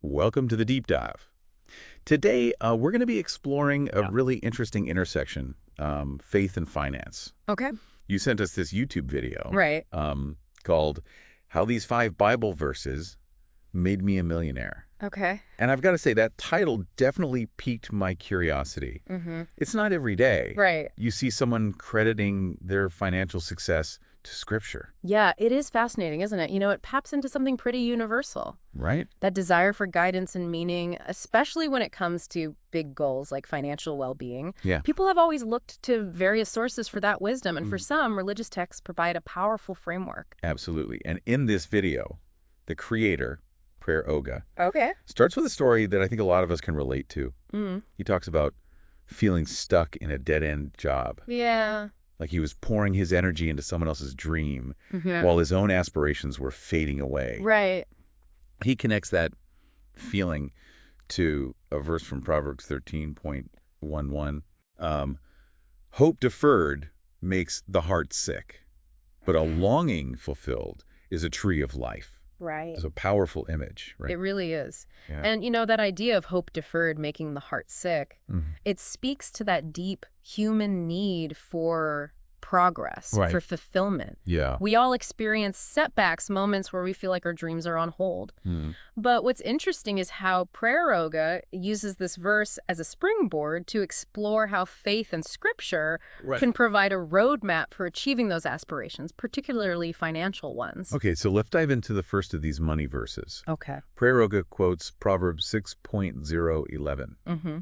Welcome to the Deep Dive. Today, we're going to be exploring a really interesting intersection, faith and finance. Okay. You sent us this YouTube video Right. called How These 5 Bible Verses Made Me a Millionaire. Okay. And I've got to say, that title definitely piqued my curiosity. Mm-hmm. It's not every day Right. you see someone crediting their financial success to Scripture. Yeah, it is fascinating, isn't it? It taps into something pretty universal. Right? That desire for guidance and meaning, especially when it comes to big goals like financial well-being. Yeah. People have always looked to various sources for that wisdom, and for some, religious texts provide a powerful framework. Absolutely. And in this video, the creator, Prayer Oga, Okay. starts with a story that I think a lot of us can relate to. Mm. He talks about feeling stuck in a dead-end job. Yeah. Like he was pouring his energy into someone else's dream Mm-hmm. while his own aspirations were fading away. Right. He connects that feeling to a verse from Proverbs 13.11. Hope deferred makes the heart sick, but a longing fulfilled is a tree of life. Right. It's a powerful image, right? It really is. Yeah. And, that idea of hope deferred making the heart sick, Mhm. it speaks to that deep human need for progress, Right. for fulfillment. Yeah. We all experience setbacks, moments where we feel like our dreams are on hold. Mhm. But what's interesting is how Prayer uses this verse as a springboard to explore how faith and scripture Right. can provide a roadmap for achieving those aspirations, particularly financial ones. Okay, so let's dive into the first of these money verses. Okay. Prayer Oga quotes Proverbs 6.011. Mm-hmm.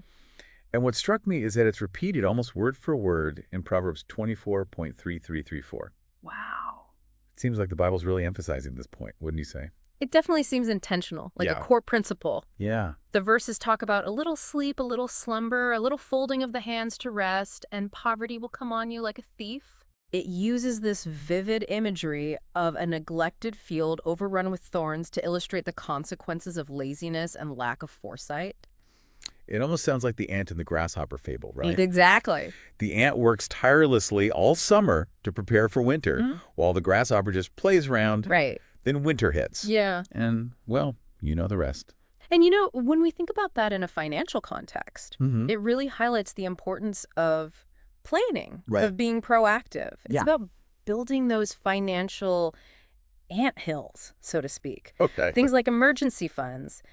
And what struck me is that it's repeated almost word for word in Proverbs 24.3334. Wow. It seems like the Bible's really emphasizing this point, wouldn't you say? It definitely seems intentional, like Yeah. a core principle. Yeah. The verses talk about a little sleep, a little slumber, a little folding of the hands to rest, and poverty will come on you like a thief. It uses this vivid imagery of a neglected field overrun with thorns to illustrate the consequences of laziness and lack of foresight. It almost sounds like the ant and the grasshopper fable, right? Exactly. The ant works tirelessly all summer to prepare for winter, while the grasshopper just plays around. Right. Then winter hits. Yeah. And, well, you know the rest. And when we think about that in a financial context, Mhm. it really highlights the importance of planning, Right. of being proactive. It's Yeah. about building those financial anthills, so to speak. Okay. Things like emergency funds,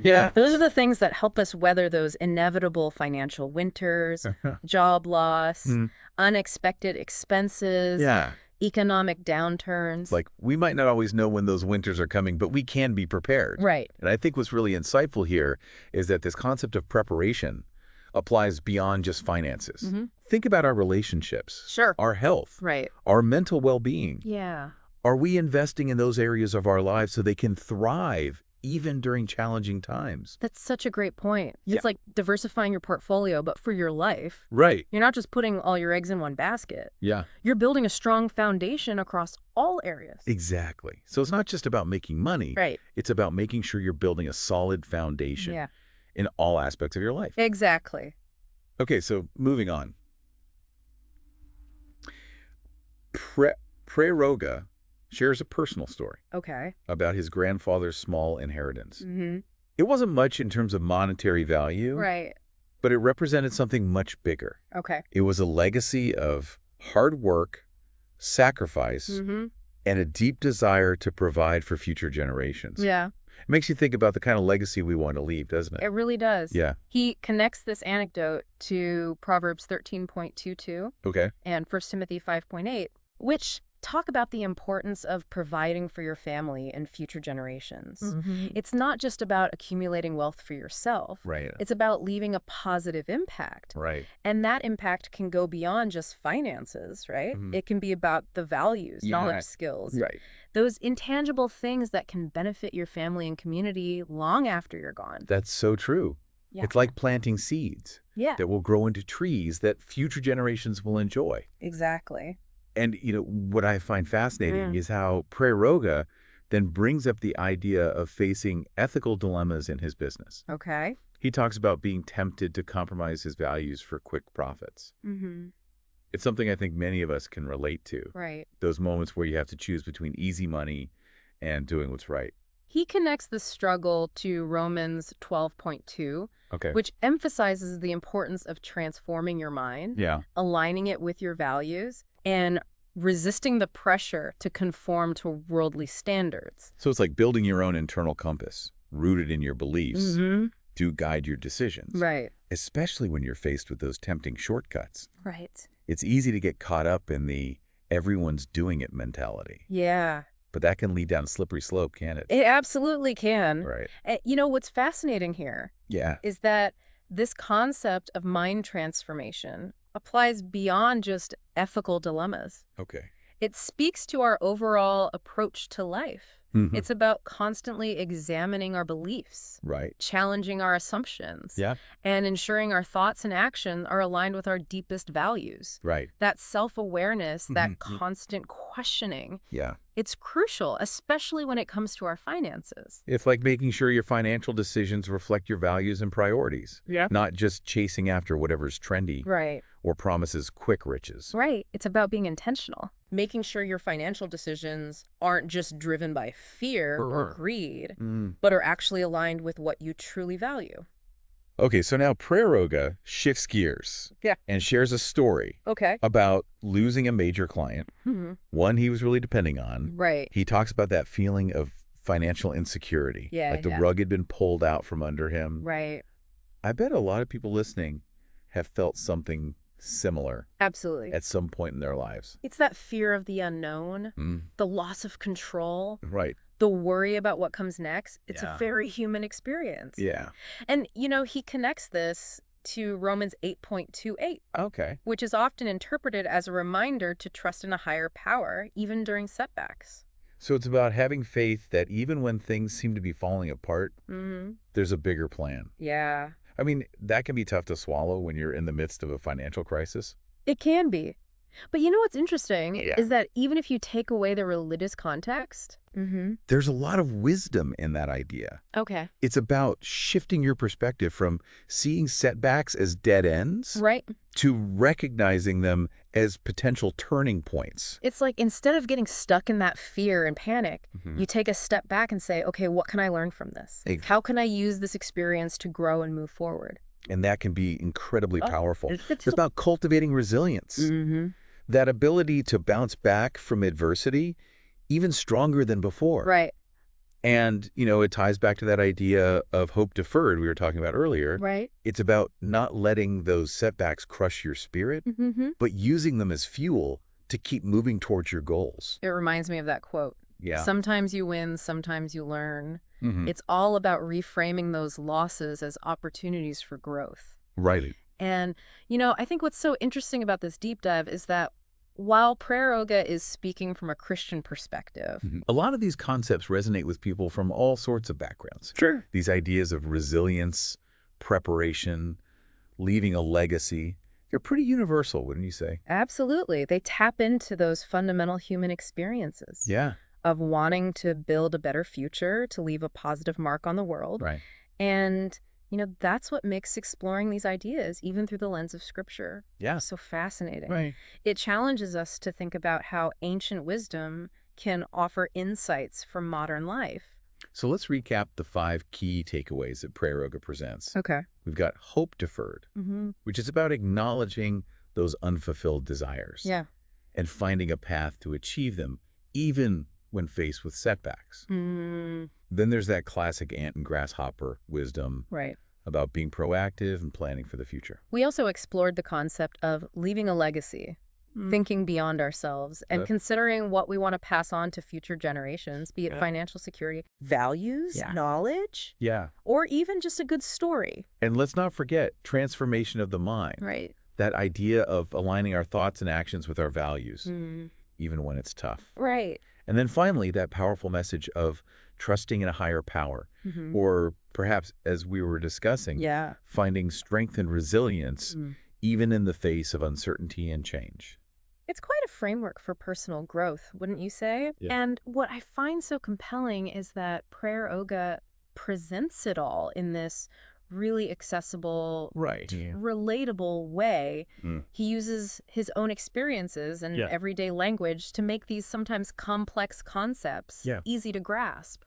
Yeah. Those are the things that help us weather those inevitable financial winters, job loss, unexpected expenses, Yeah. economic downturns. Like, we might not always know when those winters are coming, but we can be prepared. Right. And I think what's really insightful here is that this concept of preparation applies beyond just finances. Mhm. Think about our relationships, Sure. our health, Right. our mental well-being. Yeah. Are we investing in those areas of our lives so they can thrive even during challenging times? That's such a great point. Yeah. It's like diversifying your portfolio, but for your life. Right. You're not just putting all your eggs in one basket. Yeah. You're building a strong foundation across all areas. Exactly. So it's not just about making money. Right. It's about making sure you're building a solid foundation Yeah. in all aspects of your life. Exactly. Okay, so moving on. Prayer shares a personal story Okay. about his grandfather's small inheritance. Mm-hmm. It wasn't much in terms of monetary value, Right. but it represented something much bigger. Okay. It was a legacy of hard work, sacrifice, Mm-hmm. and a deep desire to provide for future generations. Yeah, It makes you think about the kind of legacy we want to leave, doesn't it? it really does. Yeah. He connects this anecdote to Proverbs 13.22 Okay. and 1 Timothy 5.8, which talk about the importance of providing for your family and future generations. It's not just about accumulating wealth for yourself. Right. It's about leaving a positive impact. Right. And that impact can go beyond just finances, right? It can be about the values, Yeah. knowledge, skills, Right. those intangible things that can benefit your family and community long after you're gone. That's so true. Yeah. It's like planting seeds Yeah, that will grow into trees that future generations will enjoy. exactly. And, what I find fascinating is how Prayer then brings up the idea of facing ethical dilemmas in his business. Okay. He talks about being tempted to compromise his values for quick profits. Mm-hmm. It's something I think many of us can relate to. Right. Those moments where you have to choose between easy money and doing what's right. He connects the struggle to Romans 12.2, Okay. which emphasizes the importance of transforming your mind, Yeah. aligning it with your values, and resisting the pressure to conform to worldly standards. So it's like building your own internal compass, rooted in your beliefs, Mm-hmm. to guide your decisions. Right. Especially when you're faced with those tempting shortcuts. Right. It's easy to get caught up in the everyone's doing it mentality. Yeah. But that can lead down a slippery slope, can't it? It absolutely can. Right. What's fascinating here Yeah. is that this concept of mind transformation applies beyond just ethical dilemmas. Okay. It speaks to our overall approach to life. Mhm. It's about constantly examining our beliefs, Right. challenging our assumptions, Yeah. and ensuring our thoughts and action are aligned with our deepest values. Right. That self-awareness, that Mhm. constant questioning, Yeah. it's crucial, especially when it comes to our finances. It's like making sure your financial decisions reflect your values and priorities. Yeah. Not just chasing after whatever's trendy Right. or promises quick riches. Right. It's about being intentional. Making sure your financial decisions aren't just driven by fear or greed, Mm. but are actually aligned with what you truly value. Okay, so now Prayoga shifts gears Yeah. and shares a story Okay. about losing a major client, one he was really depending on. Right. He talks about that feeling of financial insecurity, Yeah, like the yeah. rug had been pulled out from under him. Right. I bet a lot of people listening have felt something similar Absolutely. at some point in their lives. It's that fear of the unknown, Mm. the loss of control, Right. the worry about what comes next. It's Yeah. a very human experience. Yeah. And, he connects this to Romans 8.28, Okay. which is often interpreted as a reminder to trust in a higher power, even during setbacks. So it's about having faith that even when things seem to be falling apart, Mm-hmm. there's a bigger plan. Yeah. I mean, that can be tough to swallow when you're in the midst of a financial crisis. It can be. But what's interesting Yeah. is that even if you take away the religious context. There's a lot of wisdom in that idea. Okay. It's about shifting your perspective from seeing setbacks as dead ends Right. to recognizing them as potential turning points. It's like instead of getting stuck in that fear and panic, Mhm. you take a step back and say, okay, what can I learn from this? Ex- How can I use this experience to grow and move forward? And that can be incredibly powerful. it's- It's about cultivating resilience, Mm-hmm. that ability to bounce back from adversity even stronger than before. Right. And, it ties back to that idea of hope deferred we were talking about earlier. Right. It's about not letting those setbacks crush your spirit, Mm-hmm. but using them as fuel to keep moving towards your goals. It reminds me of that quote. Yeah. Sometimes you win, sometimes you learn. Mhm. It's all about reframing those losses as opportunities for growth. Right. And, I think what's so interesting about this deep dive is that while Prayoga is speaking from a Christian perspective, A lot of these concepts resonate with people from all sorts of backgrounds. Sure. These ideas of resilience, preparation, leaving a legacy, they're pretty universal, wouldn't you say? absolutely, they tap into those fundamental human experiences Yeah. of wanting to build a better future, to leave a positive mark on the world. Right. And, that's what makes exploring these ideas, even through the lens of Scripture, Yeah. so fascinating. Right. It challenges us to think about how ancient wisdom can offer insights for modern life. So let's recap the 5 key takeaways that Prayoga presents. Okay. We've got hope deferred, Mm-hmm. which is about acknowledging those unfulfilled desires Yeah. and finding a path to achieve them, even when faced with setbacks. Mm, Then there's that classic ant and grasshopper wisdom right. about being proactive and planning for the future. We also explored the concept of leaving a legacy, thinking beyond ourselves, and considering what we want to pass on to future generations, be it financial security, values, knowledge, Yeah. or even just a good story. And let's not forget transformation of the mind. Right. That idea of aligning our thoughts and actions with our values, Mm. even when it's tough. Right. And then finally, that powerful message of trusting in a higher power, Mhm. or perhaps, as we were discussing, Yeah. finding strength and resilience, Mm. even in the face of uncertainty and change. It's quite a framework for personal growth, wouldn't you say? Yeah. And what I find so compelling is that Prayer Oga presents it all in this really accessible, Right. relatable way. Mm. He uses his own experiences and everyday language to make these sometimes complex concepts easy to grasp.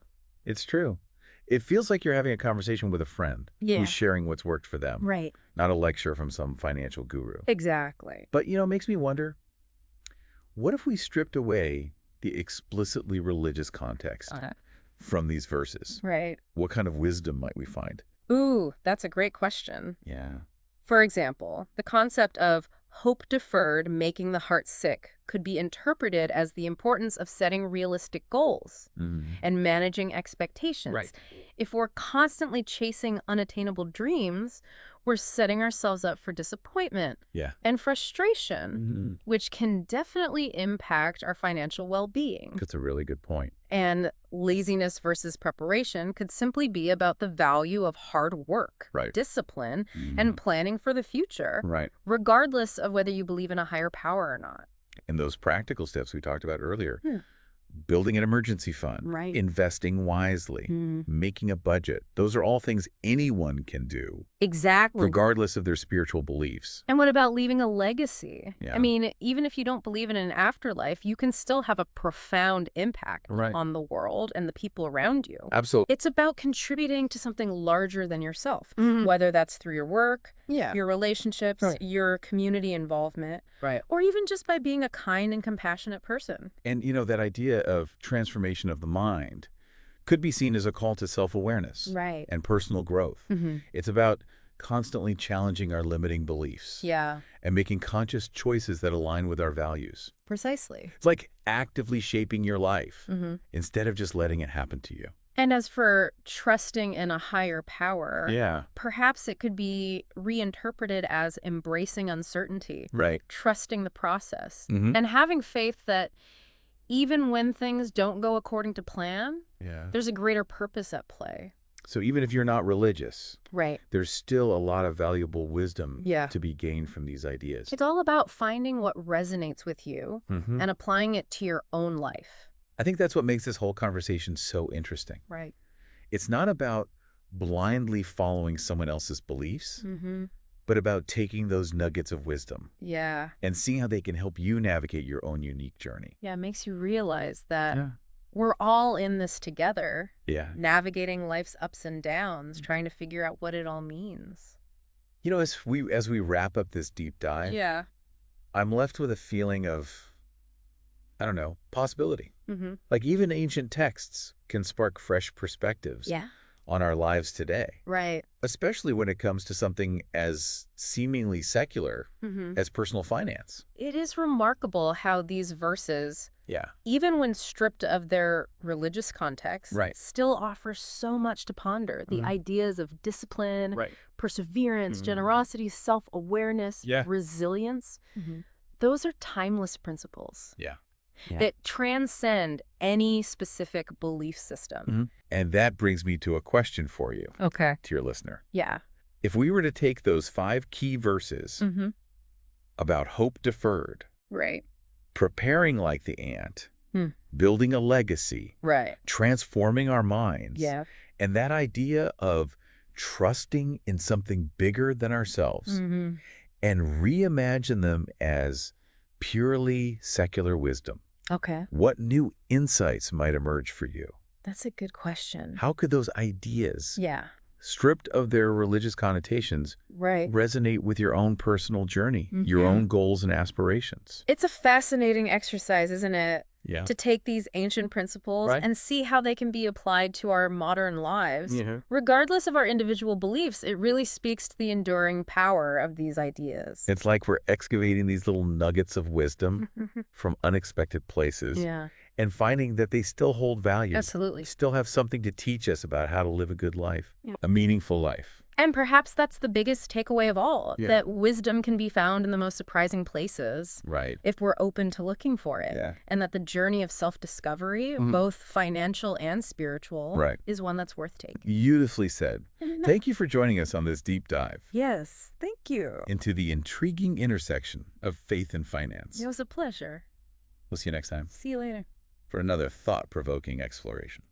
It's true. It feels like you're having a conversation with a friend who's sharing what's worked for them, Right. not a lecture from some financial guru. Exactly. But, it makes me wonder, what if we stripped away the explicitly religious context from these verses? Right. What kind of wisdom might we find? Ooh, that's a great question. Yeah. For example, the concept of hope deferred making the heart sick could be interpreted as the importance of setting realistic goals and managing expectations. Right. If we're constantly chasing unattainable dreams, we're setting ourselves up for disappointment and frustration, which can definitely impact our financial well-being. That's a really good point. And laziness versus preparation could simply be about the value of hard work, discipline, and planning for the future, regardless of whether you believe in a higher power or not. And those practical steps we talked about earlier, building an emergency fund, investing wisely, making a budget, those are all things anyone can do. Exactly. Regardless of their spiritual beliefs. And what about leaving a legacy? Yeah. I mean, even if you don't believe in an afterlife, you can still have a profound impact on the world and the people around you. Absolutely. It's about contributing to something larger than yourself, whether that's through your work, your relationships, your community involvement, or even just by being a kind and compassionate person. And, that idea of transformation of the mind could be seen as a call to self-awareness and personal growth. It's about constantly challenging our limiting beliefs and making conscious choices that align with our values. Precisely. It's like actively shaping your life instead of just letting it happen to you. And as for trusting in a higher power, perhaps it could be reinterpreted as embracing uncertainty, trusting the process, and having faith that even when things don't go according to plan, there's a greater purpose at play. So even if you're not religious, there's still a lot of valuable wisdom to be gained from these ideas. It's all about finding what resonates with you and applying it to your own life. I think that's what makes this whole conversation so interesting. It's not about blindly following someone else's beliefs, but about taking those nuggets of wisdom and seeing how they can help you navigate your own unique journey. Yeah, it makes you realize that we're all in this together, navigating life's ups and downs, trying to figure out what it all means. As we wrap up this deep dive, I'm left with a feeling of, I don't know, possibility. Like even ancient texts can spark fresh perspectives on our lives today. Especially when it comes to something as seemingly secular as personal finance. It is remarkable how these verses, even when stripped of their religious context, still offer so much to ponder. The ideas of discipline, perseverance, generosity, self-awareness, resilience, those are timeless principles. That transcend any specific belief system. And that brings me to a question for you, to your listener. If we were to take those 5 key verses about hope deferred, preparing like the ant, building a legacy, transforming our minds, and that idea of trusting in something bigger than ourselves, and reimagine them as purely secular wisdom, what new insights might emerge for you? That's a good question. How could those ideas, stripped of their religious connotations, resonate with your own personal journey, your own goals and aspirations? It's a fascinating exercise, isn't it? To take these ancient principles and see how they can be applied to our modern lives. Regardless of our individual beliefs, it really speaks to the enduring power of these ideas. It's like we're excavating these little nuggets of wisdom from unexpected places and finding that they still hold value. Absolutely. Still have something to teach us about how to live a good life, a meaningful life. And perhaps that's the biggest takeaway of all, that wisdom can be found in the most surprising places if we're open to looking for it. And that the journey of self-discovery, both financial and spiritual, is one that's worth taking. Beautifully said. Thank you for joining us on this deep dive. Yes, thank you. Into the intriguing intersection of faith and finance. It was a pleasure. We'll see you next time See you later. for another thought-provoking exploration.